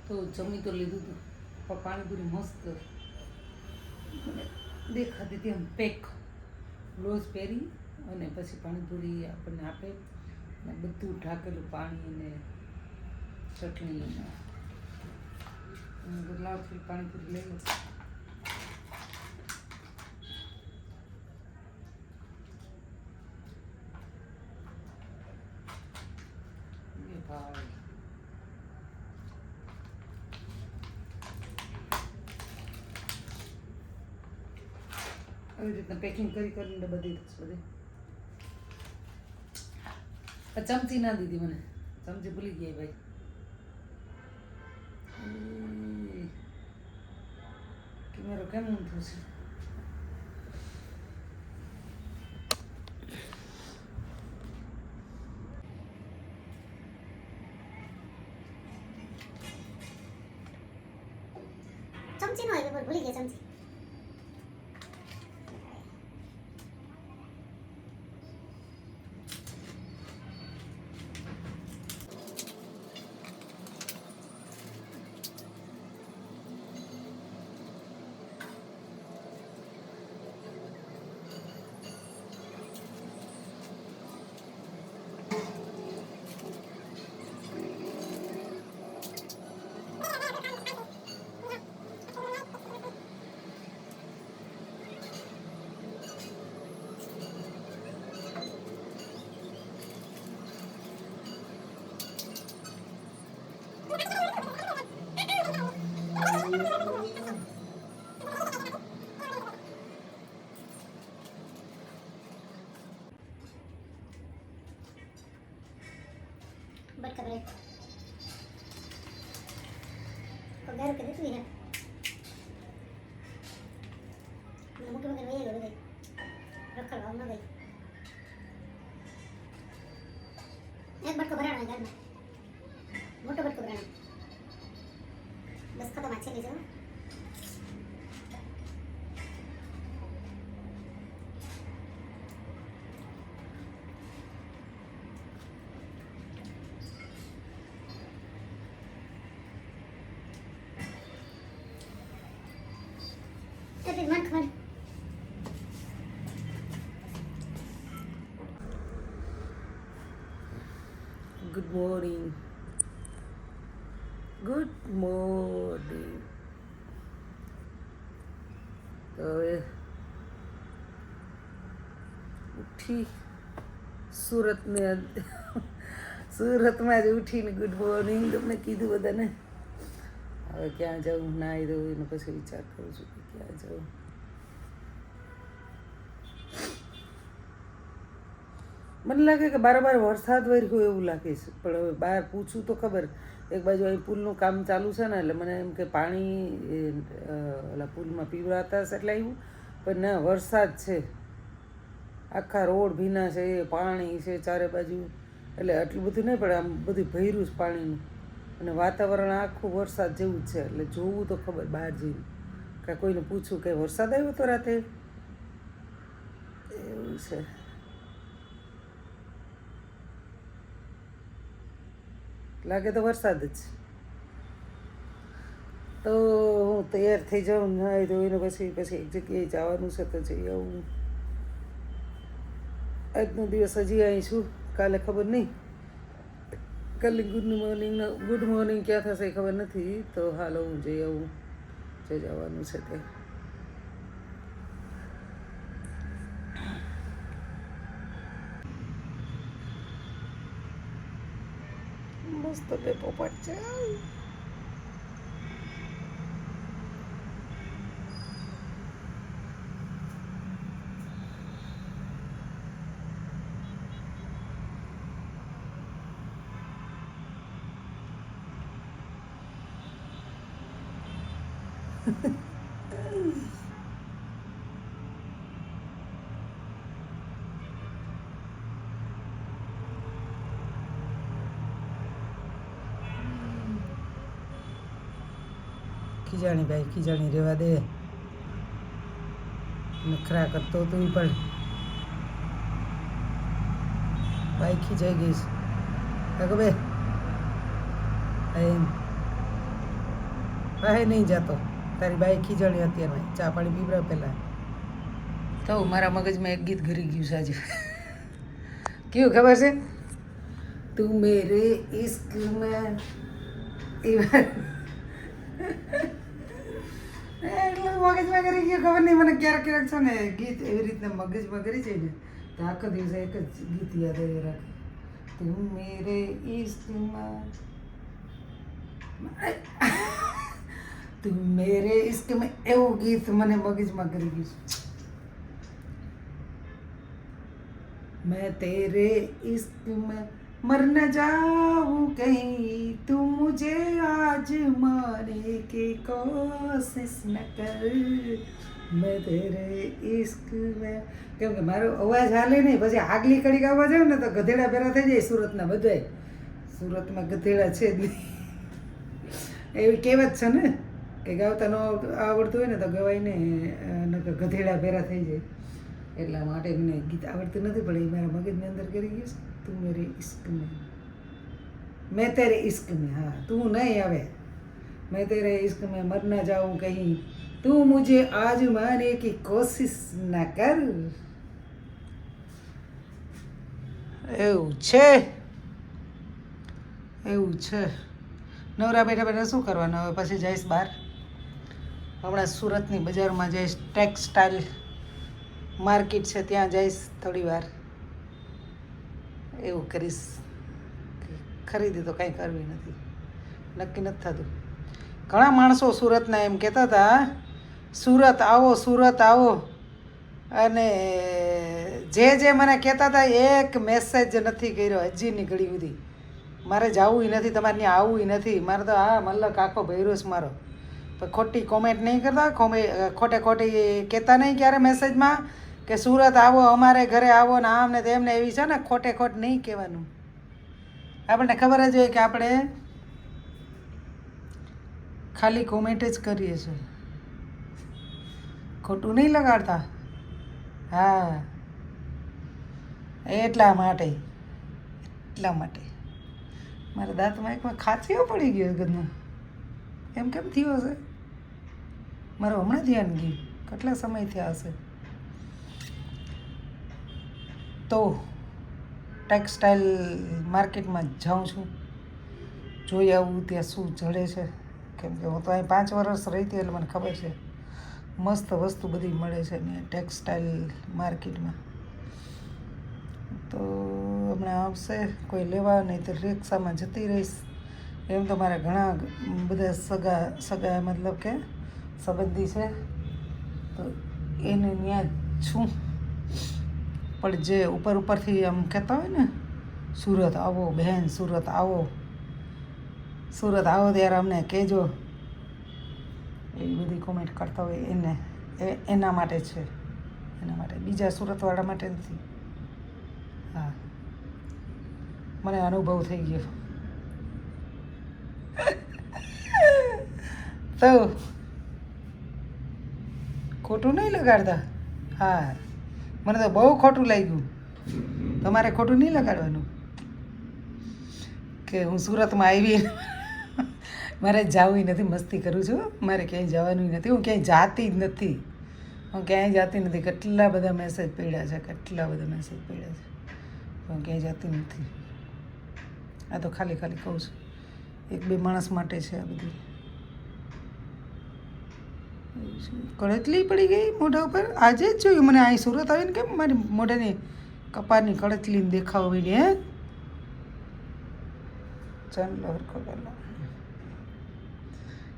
તો જમી તો લીધું હતું પણ પાણીપુરી મસ્ત મને દેખાતી હતી. આમ પેક ગ્લોવ્સ પહેરી અને પછી પાણીપુરી આપણને આપે અને બધું ઢાંકેલું પાણી અને ચટણી અને લાવથી પાણીપુરી લઈ લો. ભાઈ આવી રીતના પેકિંગ કરીને બધી ચમચી ના દીધી મને, ચમચી ભૂલી ગયા ભાઈ. કેમેરો કેમ ઊંધો છે? ચમચી નો હોય ભૂલી ગયા ચમચી. बट कब पगार के देती है मुके मगर वही गए रखल भाव ना गई एक बट को भराना है घर में मोटो बट को भराना बस खत्म अच्छे ले जाओ. फिर मन खबर ગુડ મોર્નિંગ, ગુડ મોર્નિંગ. તો હવે ઉઠી સુરતમાં જ ઉઠીને ગુડ મોર્નિંગ તમને કીધું બધાને. હવે ક્યાં જાઉં, નાહી દઉં એનો પછી વિચાર કરું છું કે ક્યાં જાઉં. મને લાગે કે બાર વરસાદ વરી હોય એવું લાગે છે, પણ હવે બહાર પૂછું તો ખબર. એક બાજુ અહીં પુલનું કામ ચાલુ છે ને એટલે મને એમ કે પાણી ઓલા પુલમાં પીવડાતા હશે એટલે આવ્યું, પણ ના, વરસાદ છે. આખા રોડ ભીના છે, પાણી છે ચારે બાજુ, એટલે આટલું બધું નહીં પણ આમ બધું ભર્યું છે પાણીનું અને વાતાવરણ આખું વરસાદ જેવું જ છે. એટલે જોવું તો ખબર બહાર જઈને, કાં કોઈને પૂછું કે વરસાદ આવ્યો તો રાતે, એવું છે. લાગે તો વરસાદ જ. તો હું તૈયાર થઈ જાઉં, નાહી ધોઈને પછી એક જગ્યાએ જવાનું છે તો જઈ આવું. આજનો દિવસ હજી અહીં છું, કાલે ખબર નહીં. કાલે ગુડ મોર્નિંગ ક્યાં થશે ખબર નથી. તો હાલો હું જઈ આવું જે જવાનું છે તે. મસ્ત બે પોપટ છે. ખીજાણી ભાઈ, ખીજાણી રહેવા દે. નખરા કરતો તો પણ ભાઈ ખીજાઈ ગઈશ. કાકો બે એમ પાસે નહીં જતો. તારી બાઈ ખીજણી અત્યારે ચા પાણી પીવડાવ પહેલાં. તો મારા મગજમાં એક ગીત ઘરી ગયું છે આજે. કેવું ખબર છે? તું મેરે ઇશ્ક મેં એટલું મગજમાં કરી ગયું ખબર નહીં મને. ક્યારેક ક્યારેક છે ને ગીત એવી રીતના મગજમાં કરી જાય ને તો આખો દિવસ એક જ ગીત યાદ આવી રાખે. તું મેરે ઇશ્કમાં તું મેરે ઇશ્ક મેં એવું ગીત મને મગજમાં કરી ગયું છે. मैं तेरे इश्क में मर न जाऊं कहीं तू मुझे आज माने की कोशिश न कर मैं तेरे इश्क में. કેમ કે મારો અવાજ હાલે નહીં પછી આગલી કડીક અવાજ આવે ને તો ગધેડા ભેરા થઈ જાય સુરતના બધાય. સુરતમાં ગધેડા છે જ નહીં એવી કહેવત છે ને કે ગાવતા ન આવડતું હોય ને તો ગવાય ને ગધેડા ભેરા થઈ જાય. એટલા માટે મને ગીત આવડતું નથી પણ એ મારા મગજની અંદર કરી ગયું છે. તું મેરે ઇશ્ક મેં મેં તેરે ઇશ્ક મેં. હા તું નહીં આવે. મેં તેરે ઇશ્ક મેં મર ના જાઉં કहीं તું મુझे आज माने की कोशिश ना कर. એવું છે એવું છે. નવરા બેઠા બેઠા શું કરવાનું હવે? પછી જઈશ બહાર. હમણાં સુરતની બજારમાં જઈશ. ટેક્સટાઇલ માર્કેટ છે ત્યાં જઈશ થોડી વાર. એવું કરીશ. ખરીદી તો કાંઈ કરવી નથી. નક્કી નથી થતું. ઘણા માણસો સુરતના એમ કહેતા હતા સુરત આવો સુરત આવો. અને જે મને કહેતા હતા એક મેસેજ નથી કર્યો હજીની ઘડી સુધી. મારે જવું નથી, તમારે ત્યાં આવવું નથી. મારે તો હા મતલબ આખો ભૈરો છે મારો. પણ ખોટી કોમેન્ટ નહીં કરતા, ખોટે ખોટી કહેતા નહીં ક્યારે મેસેજમાં કે સુરત આવો, અમારે ઘરે આવો ને આમ ને તેમને. એવી છે ને ખોટે ખોટ નહીં કહેવાનું. આપણને ખબર જ હોય કે આપણે ખાલી કોમેન્ટ જ કરીએ છીએ, ખોટું નહીં લગાડતા. હા એટલા માટે મારા દાંતમાં એકમાં ખાંચીઓ પડી ગયો ગદમાં. એમ કેમ થયો હશે? મારું હમણાં ધ્યાન ગયું. કેટલા સમય થયા હશે? તો ટેક્સટાઇલ માર્કેટમાં જાઉં છું, જોઈ આવું ત્યાં શું જડે છે. કેમ કે હું તો અહીં 5 વર્ષ રહી હતી એટલે મને ખબર છે મસ્ત વસ્તુ બધી મળે છે ને ટેક્સટાઇલ માર્કેટમાં. તો હમણાં આવશે કોઈ લેવા, નહીં તો રિક્ષામાં જતી રહીશ. એમ તો મારે ઘણા બધા સગા મતલબ કે સંબંધી છે તો એને ત્યાં છું. પણ જે ઉપરથી આમ કહેતા હોય ને સુરત આવો બહેન, સુરત આવો ત્યારે અમને કહેજો, એવી બધી કોમેન્ટ કરતા હોય એને એના માટે છે. એના માટે, બીજા સુરતવાળા માટે નથી. હા મને અનુભવ થઈ ગયો. તો ખોટું નહીં લગાડતા. હા મને તો બહુ ખોટું લાગ્યું. તમારે ખોટું નહીં લગાડવાનું કે હું સુરતમાં આવી મારે જવું નથી. મસ્તી કરું છું. મારે ક્યાંય જવાનું નથી. હું ક્યાંય જાતી જ નથી. કેટલા બધા મેસેજ પડ્યા છે. હું ક્યાંય જાતી નથી. આ તો ખાલી કહું છું. 1-2 માણસ માટે છે આ બધી. કળતલી પડી ગઈ મોઢા ઉપર. આજે જ જોયું મને. અહીં સુરત આવીને કેમ મારી મોઢાની કપાળની કળતલીને દેખાવી ને. ચાલો હરખો પેલા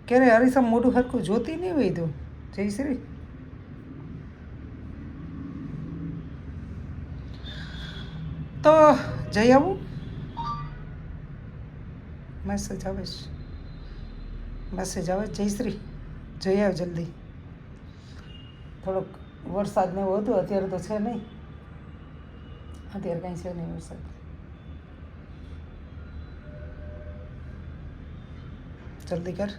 ક્યારે હરીસમ મોઢું હરખું જોતી નહીં હોય તો જય શ્રી. તો જઈ આવું. મેસેજ આવે જય શ્રી. જઈ આવ જલ્દી. થોડોક વરસાદ ને એવું હતું. અત્યારે તો છે નહીં. અત્યારે કાંઈ છે નહીં વરસાદ. જલ્દી કર.